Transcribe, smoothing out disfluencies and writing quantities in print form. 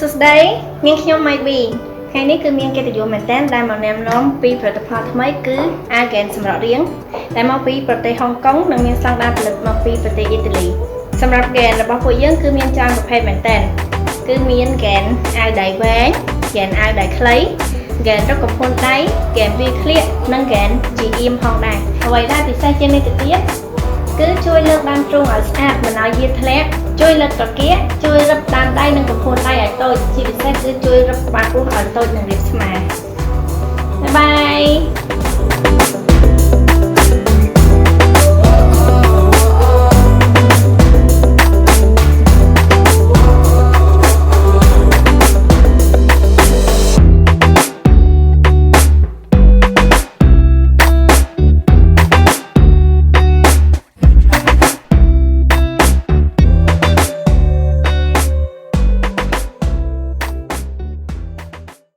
សួស្តីនាងខ្ញុំ Maybe ថ្ងៃនេះគឺមានកិត្តិយសមែនទែនដែលមកណែនាំពីផលិតផលថ្មីគឺអាហ្គេនសម្រាប់រៀងដែលមកពីប្រទេសហុងកុងនិងមានស្តង់ដារផលិតមកពីប្រទេសអ៊ីតាលីសម្រាប់ហ្គេនរបស់ពួកយើងគឺមានច្រើនប្រភេទមែនទែនគឺមានហ្គេនអាវដៃវែងហ្គេនអាវដៃខ្លីហ្គេនរកកំពង់ដៃហ្គេនវាក្លៀកនិងហ្គេនជាអៀមផងដែរអ្វីដែលពិសេសជាងនេះទៅទៀតគឺជួយលើកបានទ្រូងឲ្យស្អាតមិនឲ្យយារធ្លាក់ជួយលើកត្រគាកជួយរឹបតាមដៃនិងកំពង់ដៃឲ្យតូចជាពិសេសគឺជួយរឹបក្បាលពោះឲ្យតូចនិងរាបស្មើបាយបាយ